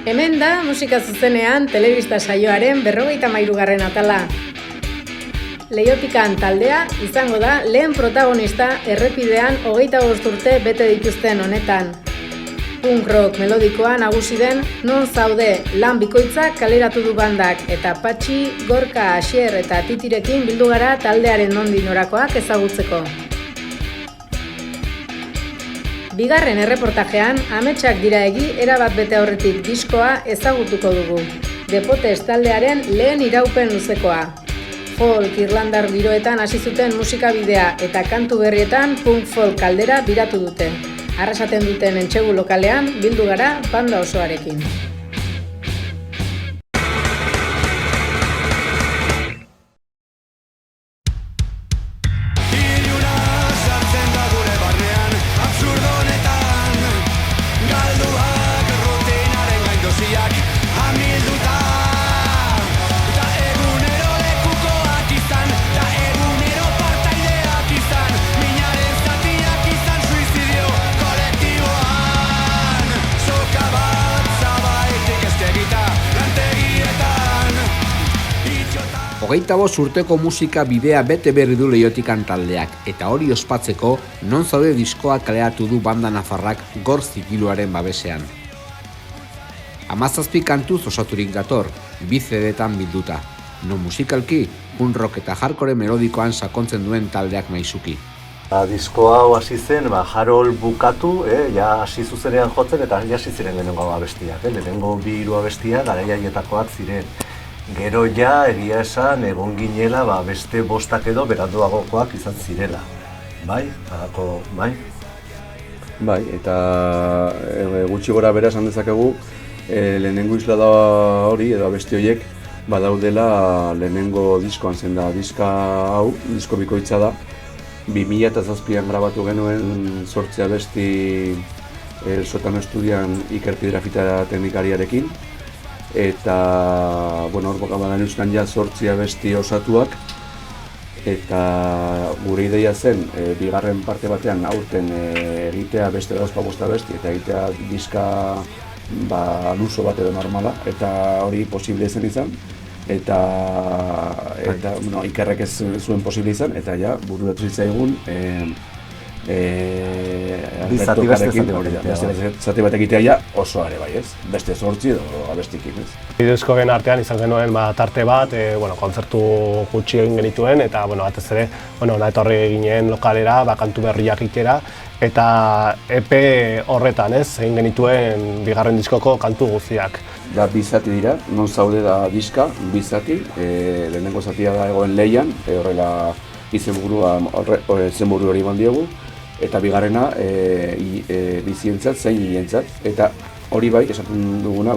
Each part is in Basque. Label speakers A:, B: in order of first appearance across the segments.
A: Hemen da musika zuzenean telebista saioaren 53. atala. Leiotikan taldea izango da lehen protagonista errepidean 25 urte bete dituzten honetan. Punk rock melodikoa nagusi den Non zaude lan bikoitzak kaleratu du bandak eta Patxi, Gorka, Asier eta Titirekin bildu gara taldearen nondik norakoak ezagutzeko. Bigarren erreportajean, ametsak dira egi erabat bete aurretik diskoa ezagutuko dugu. Depotes taldearen lehen iraupen luzekoa. Folk irlandar giroetan hasi zuten musikabidea eta kantu berrietan punk folk kaldera biratu dute. Arrasaten duten entsegu lokalean bildu gara banda osoarekin.
B: Hogeita bost urteko musika bidea bete berri du Leiotikan taldeak, eta hori ospatzeko Non zaude diskoa kaleratu du banda nafarrak Gor zigiluaren babesean. 17 kantuz osaturik dator, 2 CD-etan bilduta. Non musikalki, punk rock eta hardcore melodikoan sakontzen duen taldeak maizuki.
C: Disko hau hasi zen, Harold bukatu, ja hasi zuzenean jotzen eta hasi ziren lehenengo abestiak. Lehenengo 2-3 abestiak garaiaietakoak ziren. Gero ja, egia esan, egon ginela, beste 5 edo beranduagokoak izan zirela. Bai? Bai?
D: Bai, eta gutxi gora bera esan dezakegu, lehenengo isla da hori, edo abesti horiek, badaudela lehenengo diskoan zen da. Disko bikoitza da. 2007an grabatu genuen 8 abesti El Sotano Estudian Iker Piedrafita teknikariarekin. Eta, hor bokabadan euskan ja 8 abesti osatuak. Eta gure ideia zen, bigarren parte batean aurten egitea beste 2-5 abesti eta egitea diska luzo bat edo normala, eta hori posible zen izan. Eta Ikerrek ez zuen posible izan, eta ja, bururatu zitzaigun zati bat egitea ja oso are bai, ez? Beste 8 edo abestikin, ez?
E: Diskoen artean izan genuen tarte bat, kontzertu gutxi egin genituen, eta batez ere, etorri ginen lokalera, kantu berriak egitera, eta EP horretan, ez? Egin genituen bigarren diskoko kantu guztiak.
D: 2 zati dira, Non zaude da diska, 2 zati, lehenengo zatia da egoen Leian, horrela izenburu hori eman diogu, eta bigarrena bizientzat, zein hientzat, eta hori bai, esaten duguna,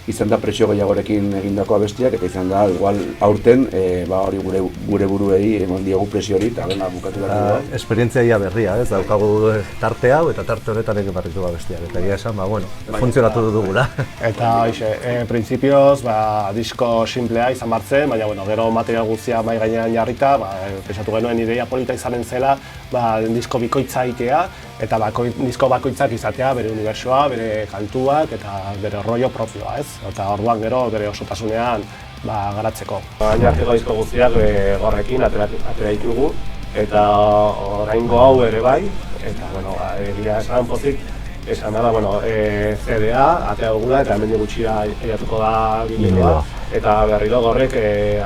D: izan da presio gehiagorekin egindako abestiak, eta izan da, igual, aurten, hori gure buruei eman diogu presio hori, eta bena bukatu da.
C: Esperientzia berria, ez? Daukagu tarte hau, eta tarte honetan egin barritu abestiak, eta egia esan, funtzionatu dugula.
E: Eta, printzipioz, disko simplea izan bartzen, baina, gero material guztia mai gainean jarrita, pensatu genuen ideia polita izanen zela, disko bikoitza egitea, eta disko bakoitzak izatea bere unibertsoa, bere kantuak eta bere rollo propioa, ez? Eta orduan gero bere osotasunean garatzeko. Gainarteko disko guztiak Gorrekin atera ditugu, eta oraingo hau ere bai, eta egia esan pozik, esan da, CD-a atera dugula eta hemen gutxira egituko da bideoa. Eta berriro Gorrek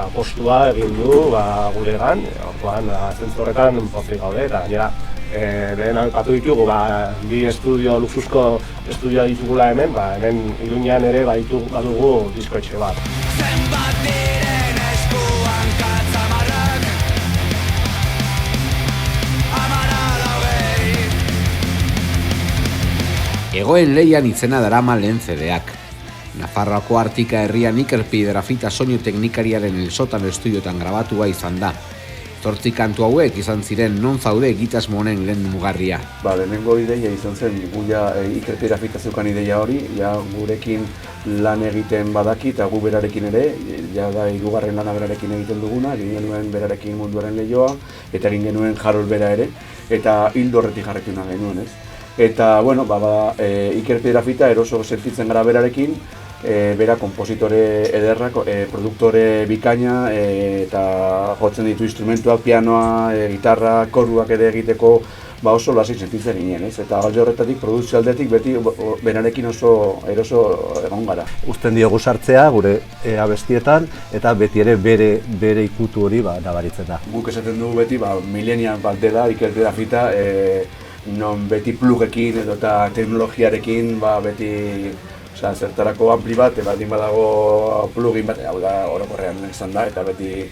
E: apostua egin du guregan, orduan zentzu horretan pozik gaude, eta gainera lehen aipatu ditugu, 2 luxuzko estudioa ditugula hemen, hemen Iruñean ere badugu diskoetxe bat.
B: Egoen Leian izena darama lehen CD-ak. Nafarroako Artika herrian Iker Piedrafita soinu teknikariaren El Sotano Estudiotan grabatua izan da. 8 kantu hauek izan ziren Non zaude egitasmo honen lehen mugarria.
D: Lehenengo ideia izan zen, Iker Piedrafita zeukan ideia hori, gurekin lan egiten badaki eta gu berarekin ere, da 3. lana berarekin egiten duguna, egin genuen berarekin Munduaren Leioa, eta egin genuen Harold bera ere, eta hildo horretik jarretu nahi genuen, ez? Eta, Iker Piedrafita eroso sentitzen gara berarekin, bera kompositore ederrak, produktore bikaina, eta jotzen ditu instrumentuak, pianoa, gitarra, koruak ere egiteko, oso lasik sentitzen ginen, ez? Eta alde horretatik, produzio aldetik beti benarekin oso eroso egon gara.
C: Uzten diogu sartzea gure abestietan, eta beti ere bere ikutu hori nabaritzen da.
D: Guk esaten dugu beti, millennial bat dela, Iker Grafita, non beti plugekin edo eta teknologiarekin, beti zertarako ampli bat, baldin badago plugin bat, hau da orokorrean izan da, eta beti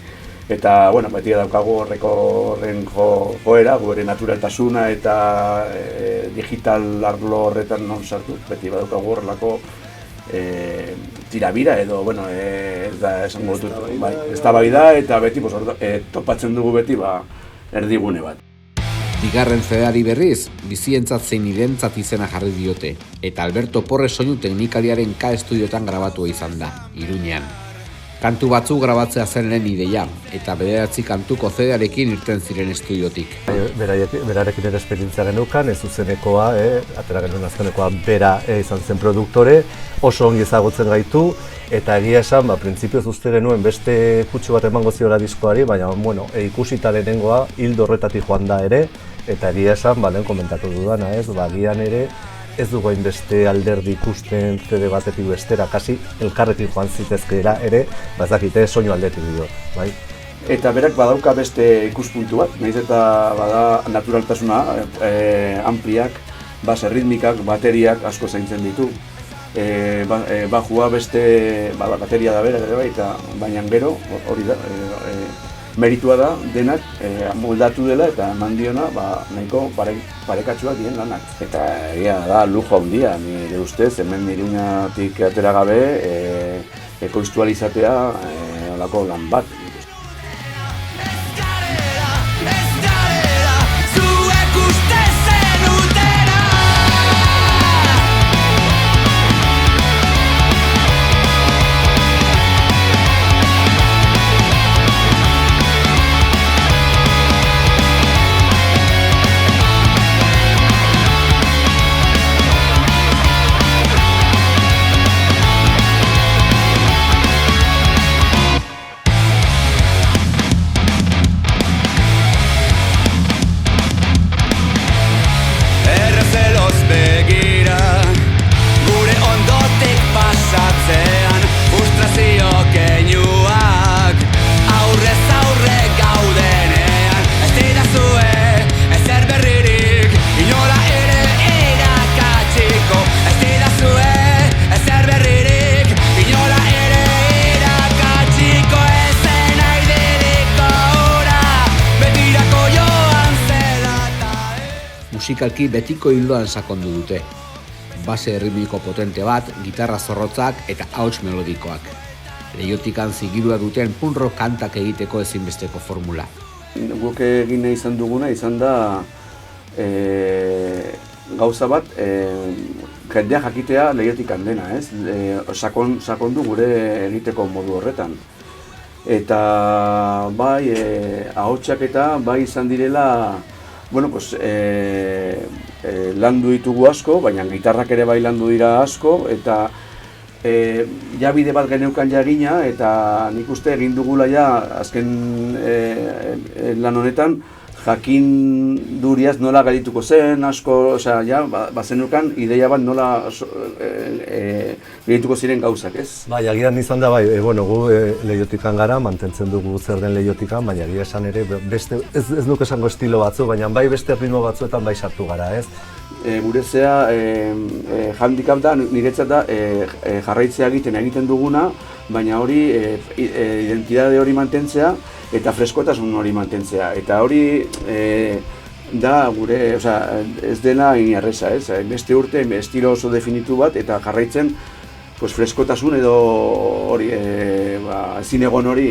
D: daukagu horren joera, gure naturaltasuna eta digital arlo horretan non sartu, beti badaukagu horrelako tirabira edo, ez da esango dut, eztabaida eta beti topatzen dugu beti erdigune bat.
B: Bigarren CD-ari berriz, bizientzat zein irentzat izena jarri diote, eta Alberto Porres soinu teknikariaren K estudiotan grabatua izan da, Iruñean. Kantu batzuk grabatzea zen lehen ideia, eta 9 kantuko CD-arekin irten ziren estudiotik.
C: Berarekin ere esperientzia geneukan, ez zuzenekoa, atera genuen azkenekoa bera izan zen produktore, oso ongi ezagutzen gaitu, eta egia esan, printzipioz uste genuen beste kutsu bat emango ziola diskoari, baina ikusita lehenengoa hildo horretatik joan da ere, eta egia esan, lehen komentatu dudana, agian ere, ez dugu hainbeste alderdi ikusten CD batetik bestera, kasi elkarrekin joan zitezkeela ere, ez dakite soinu aldetik dio, bai?
D: Eta berak badauka beste ikuspuntu bat, nahiz eta bada naturaltasuna, ampliak, base ritmikak, bateriak asko zaintzen ditu. Bajua beste bateria da bera, baina gero, hori da, meritua da denak moldatu dela eta eman diona nahiko parekatsuak diren lanak. Eta egia da lujo handia, nire ustez, hemen Iruñatik atera gabe ekoiztua izatea holako lan bat.
B: Musikalki betiko hildoan sakondu dute. Base erritmiko potente bat, gitarra zorrotzak eta ahots melodikoak. Leiotikan zigirua duten punk rock kantak egiteko ezinbesteko formula.
D: Guk egin nahi izan duguna izan da gauza bat, jendea jakitea Leiotikan dena, ez? Sakondu gure egiteko modu horretan. Eta bai, ahotsak eta bai izan direla landu ditugu asko, baina gitarrak ere bai landu dira asko, eta bide bat geneukan jagina, eta nik uste egin dugula azken lan honetan, jakin duriaz nola gaituko zen, asko, bazenukan ideia bat nola gaituko ziren gauzak, ez?
C: Bai, agian izan da, gu Leiotikan gara, mantentzen dugu zer den Leiotikan, baina agia esan ere, ez nuke esango estilo batzu, baina bai beste ritmo batzuetan bai sartu gara, ez?
D: Gurezea, handicap da, niretzat da, jarraitzea egiten duguna, baina hori, identitate hori mantentzea, eta freskotasun hori mantentzea. Eta hori da gure, ez dela inarreza, ez? Beste urte, estilo oso definitu bat, eta jarraitzen freskotasun edo hori, zinegon hori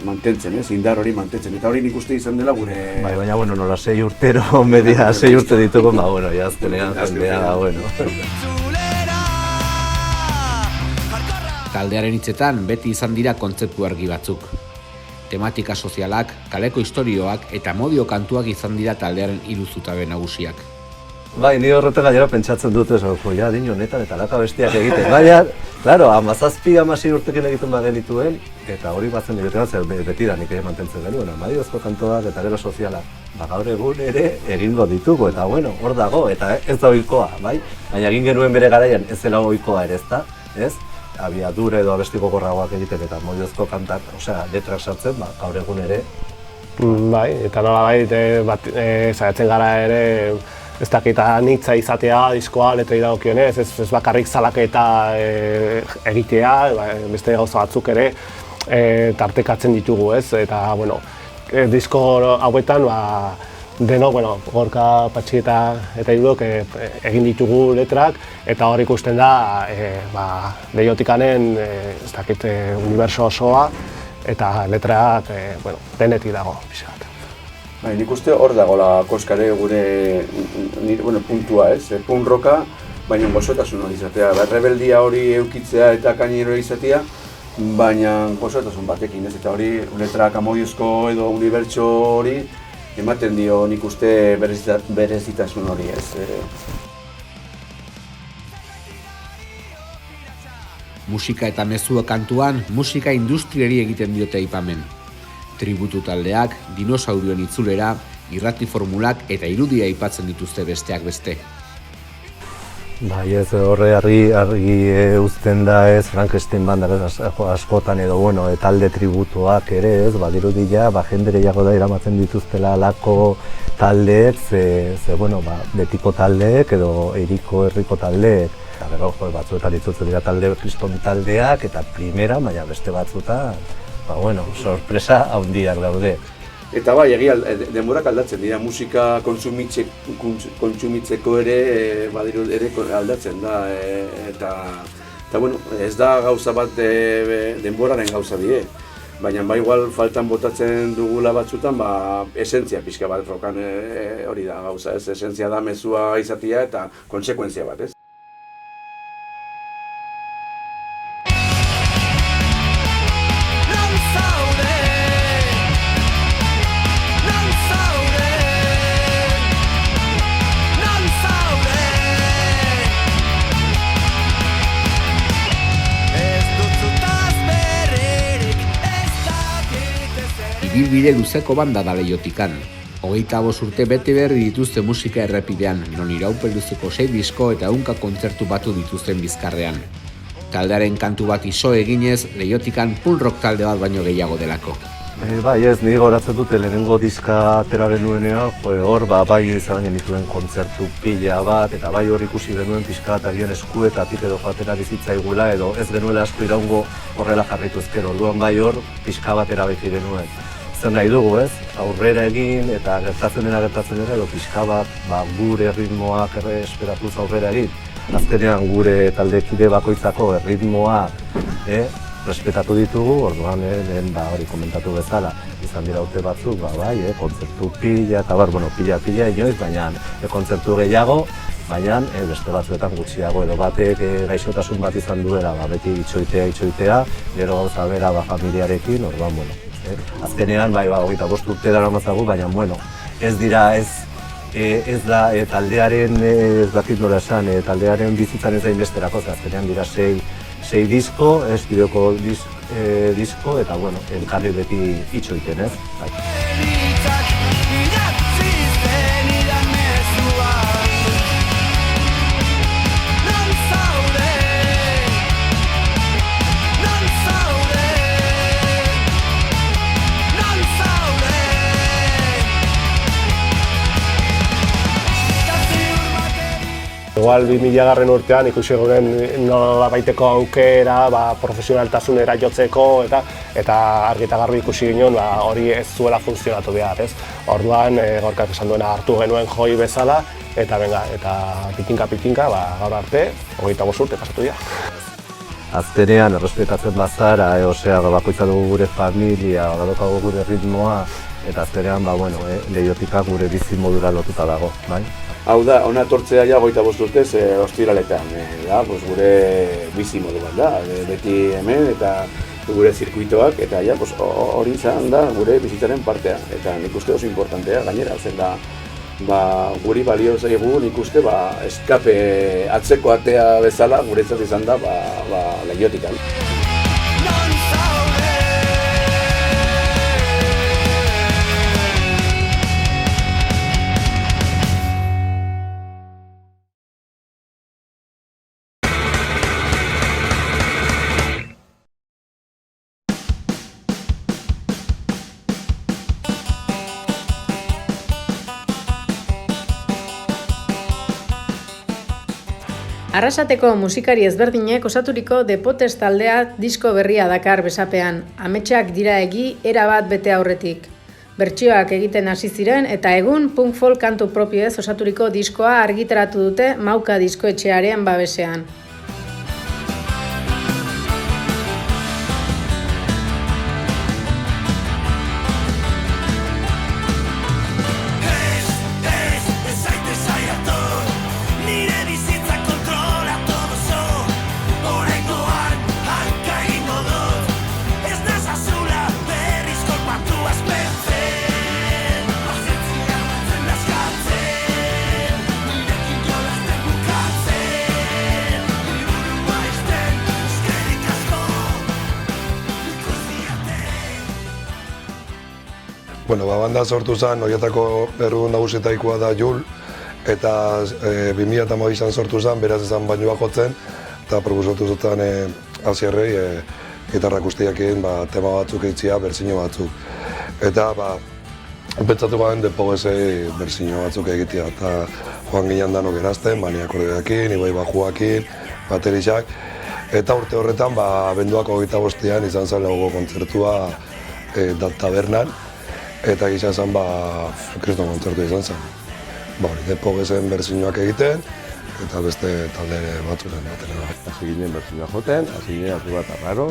D: mantentzen, indar hori mantentzen. Eta hori nik uste izan dela gure...
C: Baina, nola 6 urtero, media 6 urte ditugu, azkenean jendea,
B: Taldearen hitzetan beti izan dira kontzeptu argi batzuk. Tematika sozialak, kaleko istorioak eta modio kantuak izan dira taldearen hiru zutabe nagusiak.
C: Bai, ni horretan gainera pentsatzen dut ez, ja, din honetan eta laka bestiak egiten. Baina, claro, 17-16 urtekin egiten bagenituen, eta hori batzen egiten zer betidanik mantentzen genuen, amadiozko kantoak eta gero soziala. Gaur egun ere egingo ditugu, eta bueno, hor dago, eta ez da ohikoa, bai? Baina egin genuen bere garaian ez zela ohikoa ere, ezta? Ez? Abiadura edo abesti gogorragoak egiten eta amodiozko kantak, osea, letrak sartzen, gaur egun ere.
E: Bai, eta nolabait saiatzen gara ere ez dakit anitza izatea diskoa letrei dagokionez, ez bakarrik salaketa egitea, beste gauza batzuk ere tartekatzen ditugu, ez? Eta, bueno, disko hauetan, denok, Gorka, Patxi eta Irurok egin ditugu letrak, eta hor ikusten da, Leiotikanen, ez dakit, uniberso osoa, eta letrak, denetik dago, pixka bat.
D: Nik uste hor dagoela koskare gure puntua, ez? Punk rocka, baina gozotasun hori izatea. Rebeldia hori eukitzea eta kainero izatea, baina gozotasun batekin, ez? Eta hori letrak amodiozko edo unibertso hori ematen dio nik uste berezitasun hori, ez?
B: Musika eta mezua kantuan, musika industriari egiten diote aipamen. Tributu taldeak, dinosaurioen itzulera, irrati formulak eta irudia aipatzen dituzte besteak beste.
C: Bai, ez horre argi uzten da ez Frankenstein bandak askotan edo, talde tributuak ere ez, badirudia, jende gehiago da iramatzen dituztela alako taldeek, betiko taldeek edo eriko herriko taldeek. Eta gero, batzuetan dituzten dira kriston taldeak eta primera, baina beste batzuetan, sorpresa handiak daude.
D: Eta bai, egia denborak aldatzen dira, musika kontsumitzeko ere aldatzen da, eta ez da gauza bat denboraren gauza die. Baina igual faltan botatzen dugula batzutan, esentzia pixka bat rokan hori da gauza, ez esentzia da mezua izatea eta konsekuentzia bat, ez?
B: Ibilbide luzeko banda da Leiotikan. 25 urte bete berri dituzte musika errepidean, non iraupen luzeko 6 disko eta 100 kontzertu batu dituzten bizkarrean. Taldearen kantu bat iso eginez, Leiotikan punk rock talde bat baino gehiago delako.
C: Bai ez, nire goratzen dute lehenengo diska atera genuenean, hor bai izan genituen kontzertu pila bat, eta bai hor ikusi genuen pixka bat agian eskuetatik edo joatera bizitzaigula, edo ez genuela asko iraungo horrela jarritu ezkero, orduan bai hor pixka bat erabaki genuen. Zer nahi dugu, ez? Aurrera egin eta gertatzen dena edo pixka bat gure ritmoak esperatuz aurrera egin. Azkenean gure taldekide bakoitzako ritmoak respetatu ditugu, orduan hori komentatu bezala. Izan dira urte batzuk, kontzertu pila eta pila inoiz, baina kontzertu gehiago, baina beste batzuetan gutxiago edo batek gaixotasun bat izan duela, beti itxoitea, gero gauza bera familiarekin, orduan, azkenean, 25 urte daramatzagu, baina, ez dira, ez da taldearen, ez dakit nola esan, taldearen bizitzan ez da inbesterako, azkenean dira 6 disko, bideoko disko, eta, elkarri beti itxoiten, ez?
E: Igual 2000 urtean ikusi guren nolabaiteko aukera, profesionaltasunera jotzeko eta argi eta garbi ikusi ginen hori ez zuela funtzionatu behar, ez? Orduan Gorkak esan duena hartu genuen joi bezala eta pitinka, gaur arte 25 urte pasatu dira.
C: Azkenean errespetatzen bazara, bakoitza dugu gure familia, badaukagu gure ritmoa, eta azkenean Leiotika gure bizi modura lotuta dago, bai?
D: Hau da, hona etortzea ja 25 urtez ostiraletan, gure bizi modu bat da, beti hemen eta gure zirkuitoak, eta hori izan da gure bizitzaren partea, eta nik uste oso importantea gainera, zen da guri balio zaigu nik uste eskape atzeko atea bezala guretzat izan da Leiotikan.
A: Arrasateko musikari ezberdinek osaturiko Depotes taldea disko berria dakar besapean. Ametsak dira egi erabat bete aurretik. Bertsioak egiten hasi ziren eta egun punk folk kantu propioez osaturiko diskoa argitaratu dute Mauka diskoetxearen babesean.
F: Banda sortu zen, horietako errudun nagusitaikoa da Jul, eta 2008an sortu zen, beraz ezan bainua jotzen, eta proposatu zuten Asierrei gitarra guztiakin tema batzuk eitzia, berzino batzuk. Eta pentsatu garen Depogezei berzino batzuk egitea, eta joan ginen danok erazten, ni akordeoekin, Ibai bajuakin, baterixak, eta urte horretan abenduak 25ean izan zen lehenengo kontzertua tabernan, eta gisa zen kriston kontzertu izan zen. Depogezen berzinoak egiten, eta beste talde batzuren baten.
G: Hasi ginen berzinoak joten, hasi ginen atu bat arraro,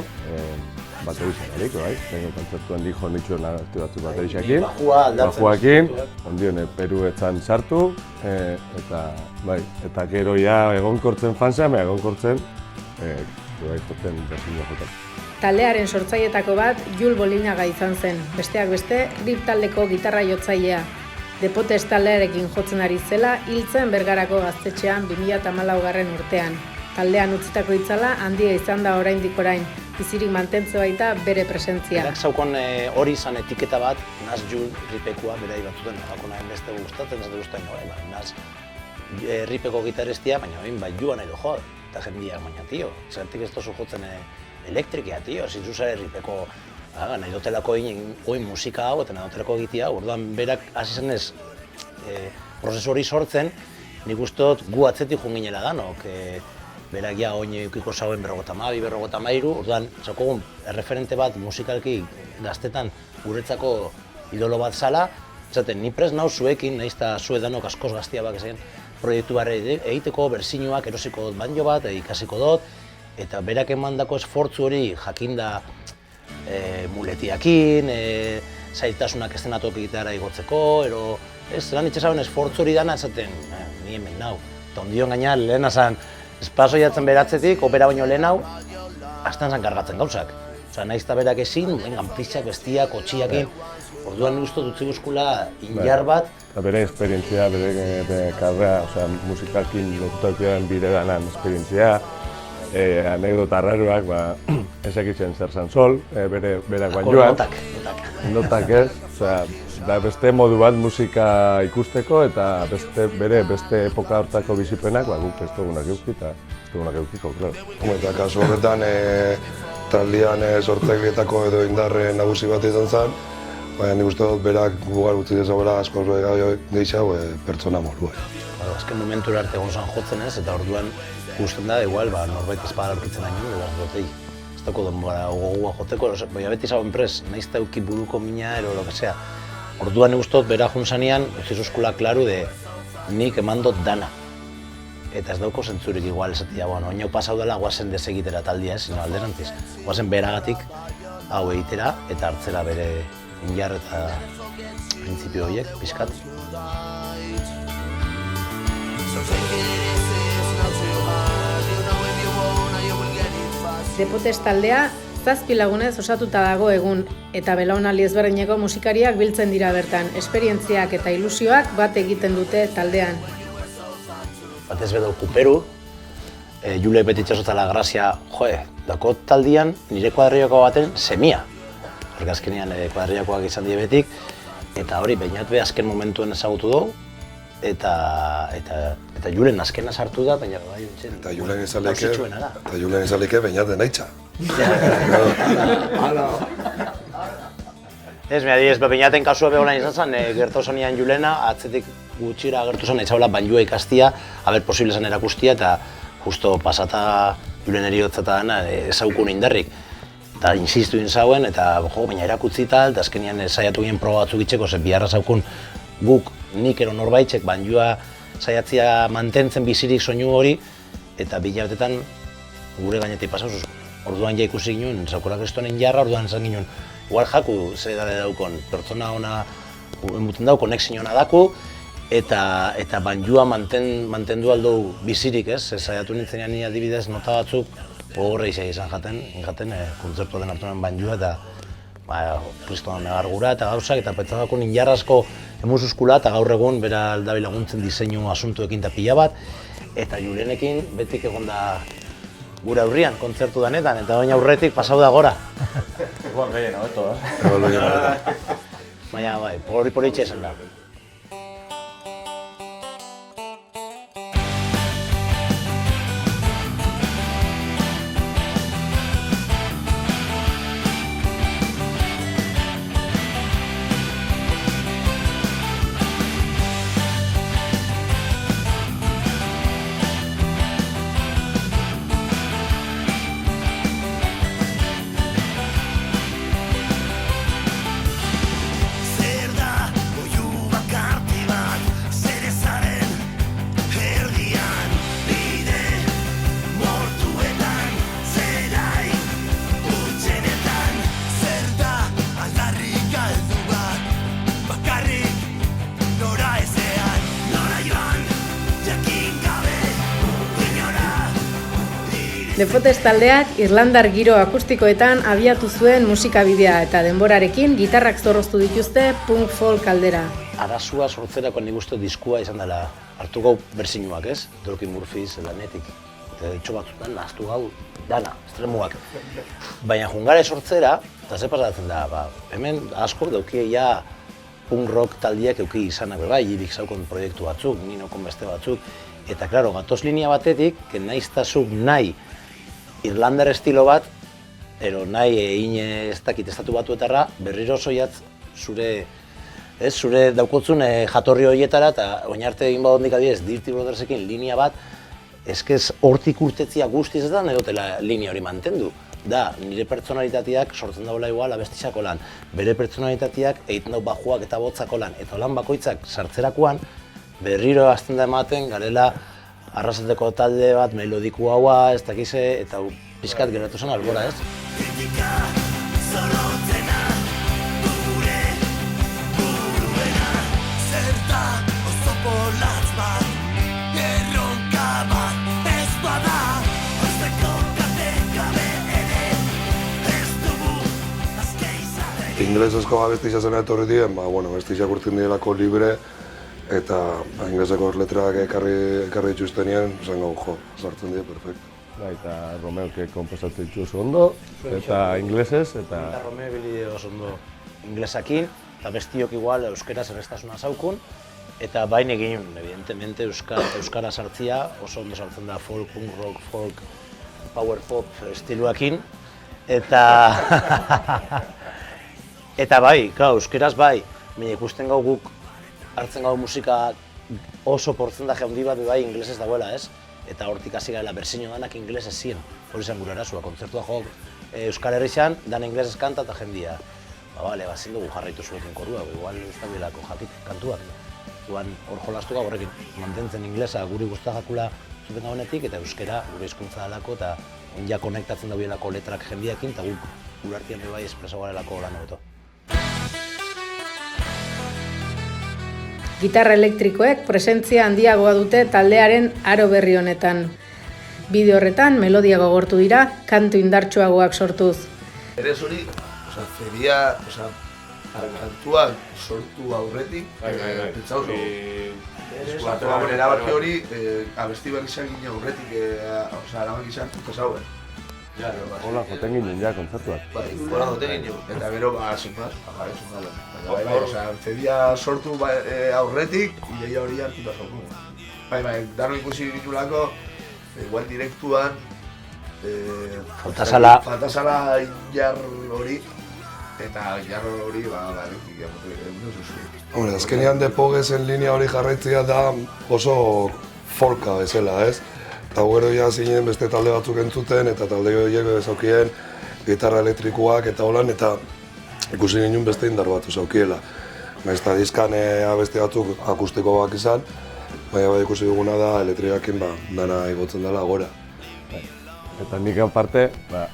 G: baterixak bai? Tengo kontzertuan dijo nitxuen abesti batzu baterixakin, bajuakin, ondion Peruetan sartu, eta gero ja egonkortzen fanzan, egonkortzen joten berzinoak joten.
A: Taldearen sortzailetako bat Jul Bolinaga izan zen, besteak beste Rip taldeko gitarra jotzailea. Depotes taldearekin jotzen ari zela hiltzen Bergarako gaztetxean 2014 urtean. Taldean utzitako itzala handia izan da oraindik orain, bizirik mantentze baita bere presentzia.
H: Berak zaukon hori izan etiketa bat, naz Jul Ripekua bera ibatzuten, nahi beste gustatzen, ez gustatzen nore, naz Ripeko gitarestia, baina Juan edo jo, eta jendiak baina, tio, zertik ez tozu jotzen elektrikia, tio, zintzuzare Ripeko nahi dotelako oin musika hau eta nahi dotelako egitea, orduan berak hasi zen ez prozesu hori sortzen, nik uste dut gu atzetik joan ginela danok, berak ja oin eukiko zauen 52, 53, orduan zaukogun erreferente bat musikalki gaztetan guretzako idolo bat zala, zaten ni prest nau zuekin, nahiz eta zue danok askoz gaztia bak ezen, proiektu barre egiteko, berzinoak erosiko dut banjo bat, ikasiko dut, eta berak emandako esfortzu hori jakinda muletiakin, zailtasunak eszenatok egitera igotzeko, lan itxasaben esfortzu hori dana esaten, ni hemen nau. Eta ondion gaina lehen azan, espazo jatzen beratzetik, opera baino lehen hau, azten zan kargatzen gauzak. Nahiz eta berak ezin, ganplitzak, bestiak, kotxiakin, orduan nik uste dutzi guzkula injar bat.
G: Bere esperientzia, bere karrera, musikalkin lotutakoan bide danan esperientzia, anekdota arraruak, ezakitzen zer zan sol, berak bain joan. Notak ez, da beste modu bat musika ikusteko eta beste epoka hortako bizipenak, guk ez dugunak euki eta ez dugunak eukiko, klaro.
F: Eta kasu horretan, taldean sortzaileetako edo indarre nagusi bat izan zen, baina nik uste dut berak gugar utzi dezabela askoz gehiago pertsona morua.
H: Azken momentura arte egon zan jotzen ez, eta orduan ikusten da, igual, norbait ezpada aurkitzen hain dut, dutei. Ez dago denbora gogua joteko, baina beti zagoen pres, nahiz eta euki buruko mina, ero lo que sea. Orduan nik uste dut bera junzanean, utzi zuzkula klaru de nik emandot dana. Eta ez dauko zentzurik igual esatia, oinau pasau dela guazen desegitera taldia ez, sino alderantziz. Guazen beragatik hau egitera eta hartzera bere injar eta printzipio horiek, pixkat.
A: Depotes taldea 7 lagunez osatuta dago egun, eta belaunaldi ezberdineko musikariak biltzen dira bertan, esperientziak eta ilusioak bat egiten dute taldean.
H: Batez bedo Kuperu, Jule beti itxasotala grazia, dako taldian nire kuadrioko baten semia. Horrek azkenean kuadriokoak izan diabetik, eta hori bainat be azken momentuen ezagutu dugu, eta Julen azkena sartu da, baina bai bintzen.
F: Eta Julen izaleke bainat denaitza.
H: Ez, bainaten kasua beholan izan zen, gertu zanian Julena, atzetik gutxira gertu zen, etxaula banjua ikastia, haber posible zen erakustia, eta justo pasata Julen eriotzata dena ezaukun indarrik. Eta insistu zauen, eta baina erakutzi tal, eta azkenean saiatu ginen proba batzuk itxeko, ze biharra zaukun guk nik ero norbaitxek banjua saiatzia mantentzen bizirik soinu hori, eta bilabetetan gure gainetik pasauz. Orduan ja ikusi ginen, zaukorak estonen jarra, orduan esan ginen, igual jaku zer dade daukon, pertsona ona emuten dau, konexio ona daku, eta banjua mantendu aldou bizirik, ez? Saiatu nintzenean ni adibidez nota batzuk, gogorra izan jaten kontzertu den hartunan banjua, eta kriston negargura eta gauzak, eta pentsatako ninjarrazko emususkula, eta gaur egun bera aldabi laguntzen diseinu asuntuekin eta pila bat, eta Julenekin betik egon da gure aurrian, kontzertu danetan, eta baina aurretik pasau da gora.
G: Igual gehien, hobeto,
H: Baina, poritxe esan da.
A: The Fotes taldeak irlandar giro akustikoetan abiatu zuen musikabidea eta denborarekin gitarrak zorroztu dituzte punk folk aldera.
H: Arazua sortzerako nik uste diskua izan dela hartu gau berzinuak, ez? Dropkick Murphys, Lanetik, eta ditxo batzutan nahaztu gau dana, estremuak. Baina jungare sortzera, eta ze pasatzen da, hemen asko daukie ja punk rock taldiak euki izanak bai, Ibik zaukon proiektu batzuk, Ninokon beste batzuk, eta klaro, gatoz linea batetik, naiztazuk nahi irlandar estilo bat, ero nahi egin ez dakit estatu batuetarra, berriro soiatz zure daukotzun jatorri horietara, eta oinarte egin badondik adibidez, Dirty Brothersekin linea bat, eskez hortik urtetzia guztiz da, negotela linea hori mantendu. Da, nire pertsonalitateak sortzen daula igual abestixako lan, bere pertsonalitateak egiten dau bajuak eta botzako lan, eta lan bakoitzak sartzerakoan, berriro hasten da ematen garela arrasateko talde bat, melodiku haua, ez dakize, eta pixkat geratu zen albora, ez?
F: Inglesezko abestixak zena etorri dien, abestixak urtin direlako libre, eta ingleseko letrak ekarri dituztenien, zango, sartzen dira, perfecto.
G: Eta Romeok komposatu dituz ondo, eta inglesez, eta...
H: Eta Romeo bili oso ondo inglesakin, eta bestiok igual euskeraz errestasuna zaukun, eta bain egin, evidentemente, euskara sartzia, oso ondo sartzen da folk, punk rock, folk, power pop estiluakin, eta bai, euskeraz bai, baina ikusten gau guk hartzen gau musika oso portzentaje handi bat bai inglesez dagoela, ez? Eta hortik hasi garela berzino danak inglesez ziren. Hori izan gure arazua, kontzertua jok Euskal Herrixan, dan inglesez kanta eta jendia. Ezin dugu jarraitu zuekin korua, igual ez da bilako jatik kantuak. Igual hor jolastu gau horrekin mantentzen inglesa guri guztajakula zuten honetik eta euskera gure hizkuntza dalako eta onja konektatzen da bielako letrak jendiakin eta guk gure artean bai espreso garelako lan hobeto.
A: Gitarra elektrikoek presentzia handiagoa dute taldearen aro berri honetan. Bideo horretan melodia gogortu dira, kantu indartsuagoak sortuz.
I: Berez hori, feria, kantuak sortu aurretik, pentsauzo. Erabaki hori, abesti berri izan ginen aurretik, erabaki izan, pentsau,
G: Hola, joten ginen ja, kontzertuak.
I: Bai, hola joten ginen, eta gero, sinpaz, feria sortu aurretik, ideia hori hartuta zauku. Bai, daro ikusi ditulako, igual direktuan, faltasala jar hori, eta jar hori,
F: Hombre, azkenean Depogezen linea hori jarraitzea da oso folka bezala, ez? Eta gero ja zinen beste talde batzuk entzuten, eta talde horiek bezaukien gitarra elektrikoak eta holan, eta ikusi ginen beste indar bat zaukiela. Naiz eta diskan abesti batzuk akustikoak izan, baina ikusi duguna da elektrikakin dana igotzen dela gora.
G: Eta nik aparte,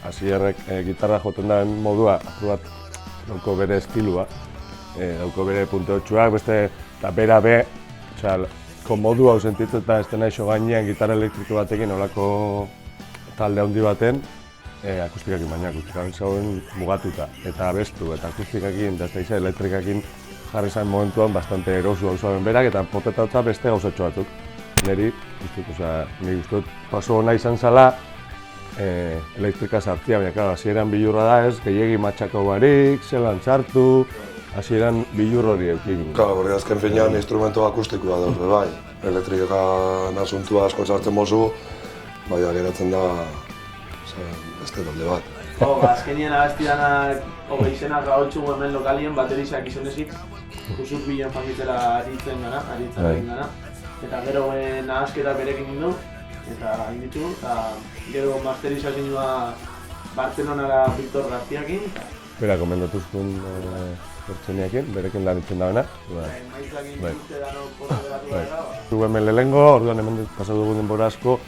G: Asierrek gitarra joten daren modua, bat dauko bere estilua, dauko bere punteotxuak, beste, eta bera be, modu hau sentitzen eta ez dena iso gainean gitarra elektriko batekin olako talde handi baten akustikakin, baina akustikakin zauen mugatuta eta abestu eta akustikakin eta ez da elektrikakin jarri zain momentuan bastante erosu hau zauen berak eta potetatza beste gauzatxo batzuk. Niri guztut paso hona izan zala elektrika sartzia, baina hasieran bilurra da ez, gehiegi matxako barik, zelan txartu, hasieran bilur hori eukin.
F: Porque azken finean instrumento akustikoa da, bai. Elektrikakan asuntua asko sartzen mozu, baina geratzen da beste talde bat.
J: Azkenien abesti danak hogeizenak gautxugu hemen lokalien baterisak izonezik, kusuk bilen fangitzela aritzen gana, eta gero nahazketa berekin nindu, eta inditu, eta gero masterizazioa Bartzelonara Victor Garziakin.
G: Bera, komendatuzkun pertsoniakin, berekin lan itzen dagoena. Dugu hemen lehengo, orduan hemen pasau dugu denbora asko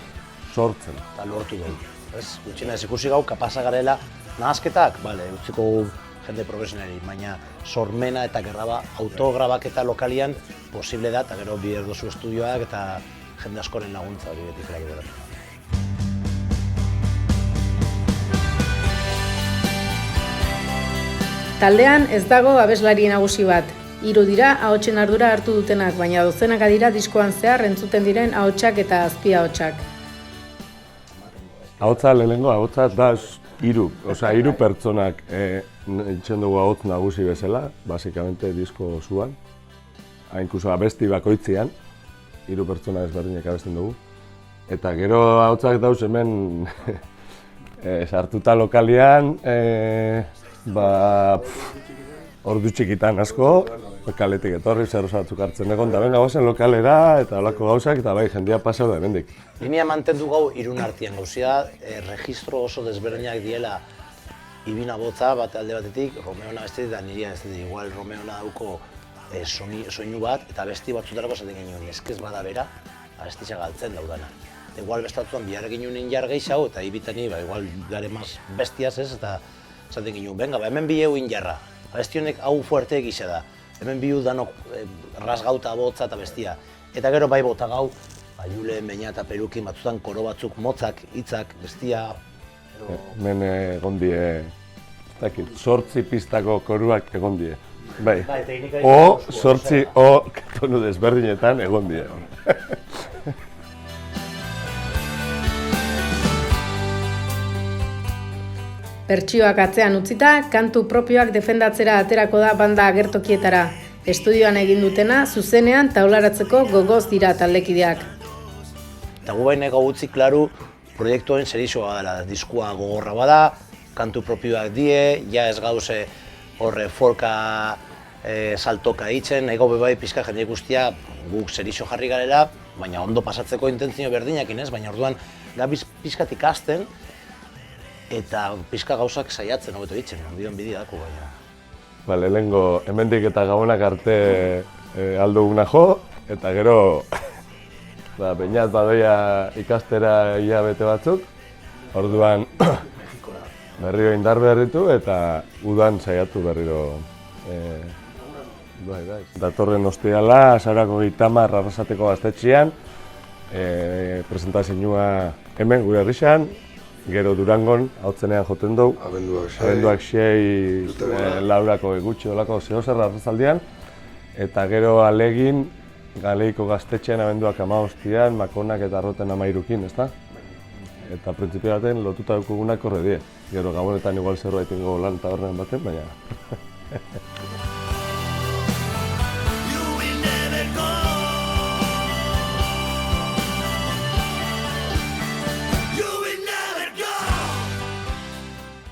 G: sortzen.
H: Eta lortu dugu. Gutxina ez ikusi gau, kapasa garela nahazketak, utziko jende profesionali, baina sormena eta autograbaketa lokalian posible da, eta gero bider dozu estudioak eta jende askoren laguntza hori beti ferak edo.
A: Taldean ez dago abeslari nagusi bat. 3 dira ahotsen ardura hartu dutenak, baina dozenaka dira diskoan zehar entzuten diren ahotsak eta azpiahotsak.
G: Ahotsa lehenengo, ahotsa da 3 pertsonak entzuten dugu ahots nagusi bezala, basikamente disko osoan. Inkluso abesti bakoitzean, 3 pertsona ezberdinek abesten dugu. Eta gero ahotsak dauz hemen sartuta lokalian, ordu txikitan asko, kaletik etorri, zer osatzuk hartzen egon, da benga gozen lokalera eta olako gauzak, eta bai, jendia pasau da hemendik.
H: Linea mantendu gau irun artian gauzia, registro oso desberdinak diela Ibina Botza bat alde batetik, Romeona bestetik da niria bestetik, igual Romeona dauko soinu bat, eta besti batzutarako esaten genuen, eskez bada bera, abestitza galtzen daudana. Igual bestatzuan biharrekin nuen jar gehiago, eta ibitani, igual gare maz bestiaz ez, eta esaten genuen, venga, hemen biheu injarra. Abesti honek hau fuerte egisa da. Hemen bihu danok rasgauta botza eta bestia. Eta gero bai bota gau, Jule, Meña eta Perukin batzutan koro batzuk, motzak, hitzak, bestia.
G: Hemen egon die, 8 pistako koruak egon die. Bai, o 8 tonu desberdinetan egon die.
A: Bertsioak atzean utzita, kantu propioak defendatzera aterako da banda agertokietara. Estudioan egin dutena, zuzenean taularatzeko gogoz dira taldekideak.
H: Eta gu baineko gutzi, klaru, proiektuen serizoa dela, diskua gogorra bada, kantu propioak die, ja ez gauze horre folka saltoka ditzen, ego bebai pizka jende guztia guk serizo jarri garela, baina ondo pasatzeko intentzio berdinakin ez, baina orduan gabiz pizkat ikasten, eta pizka gauzak saiatzen hobeto ditzen, ondion bidea dako baina.
G: Lehenengo, hemendik eta gabonak arte alduguna jo, eta gero Beñat badoia ikastera hilabete batzuk, orduan berriro indar berritu eta udan saiatu berriro. Datorren ostiala, Azaroako 30 Arrasateko gaztetxean, presentazioa hemen gure herrixan, Gero Durangon, hautzenean joten dugu.
F: Abenduak
G: 6, laurako gutxi olako zehozerra arrazaldian. Eta gero Alegin, Galeiko gaztetxean abenduak 15an, Makonak eta Arroten 13, ezta? Eta printzipio baten lotuta dukugunak horre die. Gero gabonetan igual zerbait ingo lan tabernen baten, baina...